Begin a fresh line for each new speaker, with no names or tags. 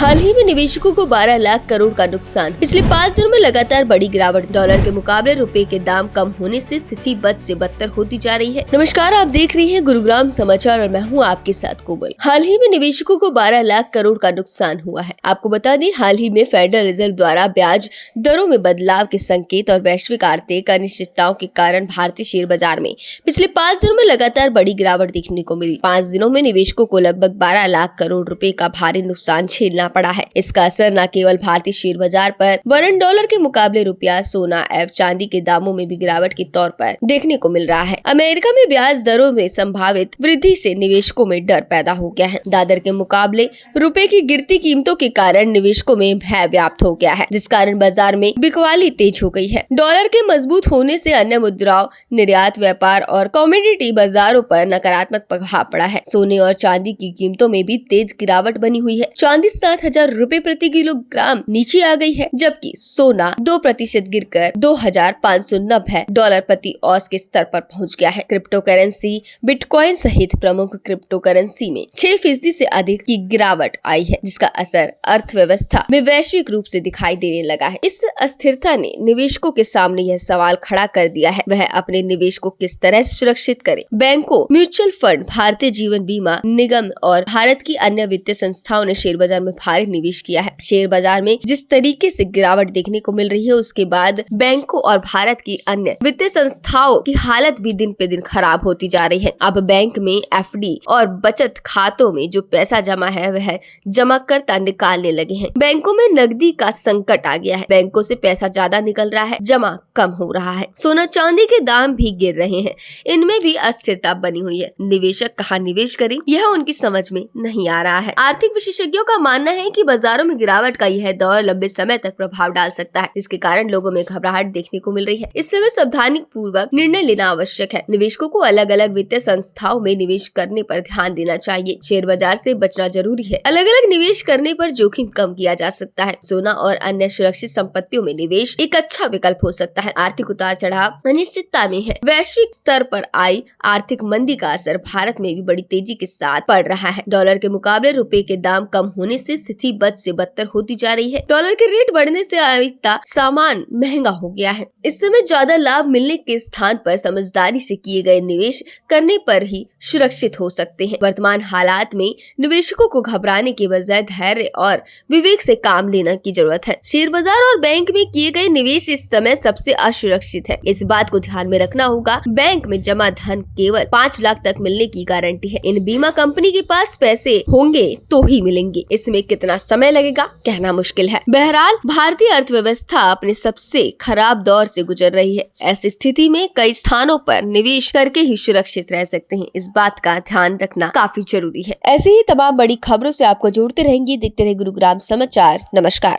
हाल ही में निवेशकों को 12 लाख करोड़ का नुकसान। पिछले 5 दिनों में लगातार बड़ी गिरावट। डॉलर के मुकाबले रुपए के दाम कम होने से स्थिति बद से बदतर होती जा रही है। नमस्कार, आप देख रहे हैं गुरुग्राम समाचार और मैं हूं आपके साथ कोमल। हाल ही में निवेशकों को 12 लाख करोड़ का नुकसान हुआ है। आपको बता दें, हाल ही में फेडरल रिजर्व द्वारा ब्याज दरों में बदलाव के संकेत और वैश्विक आर्थिक अनिश्चितताओं के कारण भारतीय शेयर बाजार में पिछले 5 दिनों में लगातार बड़ी गिरावट देखने को मिली। 5 दिनों में निवेशकों को लगभग 12 लाख करोड़ रुपए का भारी नुकसान झेलना पड़ा है। इसका असर न केवल भारतीय शेयर बाजार पर वरन डॉलर के मुकाबले रुपया, सोना एवं चांदी के दामों में भी गिरावट के तौर पर देखने को मिल रहा है। अमेरिका में ब्याज दरों में संभावित वृद्धि से निवेशकों में डर पैदा हो गया है। डॉलर के मुकाबले रुपए की गिरती कीमतों के कारण निवेशकों में भय व्याप्त हो गया है, जिस कारण बाजार में बिकवाली तेज हो गई है। डॉलर के मजबूत होने से अन्य मुद्राओं, निर्यात, व्यापार और कमोडिटी बाजारों पर नकारात्मक प्रभाव पड़ा है। सोने और चांदी की कीमतों में भी तेज गिरावट बनी हुई है। चांदी 7,000 रुपए प्रति किलोग्राम नीचे आ गई है, जबकि सोना 2% गिरकर $2,590 प्रति औंस के स्तर पर पहुंच गया है। क्रिप्टो करेंसी बिटकॉइन सहित प्रमुख क्रिप्टो करेंसी में 6% से अधिक की गिरावट आई है, जिसका असर अर्थव्यवस्था में वैश्विक रूप से दिखाई देने लगा है। इस अस्थिरता ने निवेशकों के सामने यह सवाल खड़ा कर दिया है, वह अपने निवेश को किस तरह से सुरक्षित करे। बैंकों, म्यूचुअल फंड, भारतीय जीवन बीमा निगम और भारत की अन्य वित्तीय संस्थाओं ने शेयर बाजार में भारी निवेश किया है। शेयर बाजार में जिस तरीके से गिरावट देखने को मिल रही है, उसके बाद बैंकों और भारत की अन्य वित्तीय संस्थाओं की हालत भी दिन पे दिन खराब होती जा रही है। अब बैंक में एफडी और बचत खातों में जो पैसा जमा है, वह जमा करता निकालने लगे हैं। बैंकों में नकदी का संकट आ गया है। बैंकों से पैसा ज्यादा निकल रहा है, जमा कम हो रहा है। सोना चांदी के दाम भी गिर रहे हैं, इनमें भी अस्थिरता बनी हुई है। निवेशक कहाँ निवेश करें, यह उनकी समझ में नहीं आ रहा है। आर्थिक विशेषज्ञों का मानना है कि बाजारों में गिरावट का यह दौर लंबे समय तक प्रभाव डाल सकता है, जिसके कारण लोगों में घबराहट देखने को मिल रही है। इस समय सावधानी पूर्वक निर्णय लेना आवश्यक है। निवेशकों को अलग अलग वित्तीय संस्थाओं में निवेश करने पर ध्यान देना चाहिए। शेयर बाजार से बचना जरूरी है। अलग अलग निवेश करने पर जोखिम कम किया जा सकता है। सोना और अन्य सुरक्षित संपत्तियों में निवेश एक अच्छा विकल्प हो सकता है। आर्थिक उतार चढ़ाव अनिश्चितता में है। वैश्विक स्तर पर आई आर्थिक मंदी का असर भारत में भी बड़ी तेजी के साथ पड़ रहा है। डॉलर के मुकाबले रुपए के दाम कम होने से स्थिति बद से बदतर होती जा रही है। डॉलर के रेट बढ़ने से आवश्यकता सामान महंगा हो गया है। इस समय ज्यादा लाभ मिलने के स्थान पर समझदारी से किए गए निवेश करने पर ही सुरक्षित हो सकते हैं। वर्तमान हालात में निवेशकों को घबराने के बजाय धैर्य और विवेक से काम लेने की जरूरत है। शेयर बाजार और बैंक में किए गए निवेश इस समय सबसे असुरक्षित है। इस बात को ध्यान में रखना होगा। बैंक में जमा धन केवल 5 लाख तक मिलने की गारंटी है। इन बीमा कंपनी के पास पैसे होंगे तो ही मिलेंगे। इसमें कितना समय लगेगा कहना मुश्किल है। बहरहाल भारतीय अर्थव्यवस्था अपने सबसे खराब दौर से गुजर रही है। ऐसी स्थिति में कई स्थानों पर निवेश करके ही सुरक्षित रह सकते हैं। इस बात का ध्यान रखना काफी जरूरी है। ऐसे ही तमाम बड़ी खबरों से आपको जोड़ते रहेंगे। देखते रहे गुरुग्राम समाचार। नमस्कार।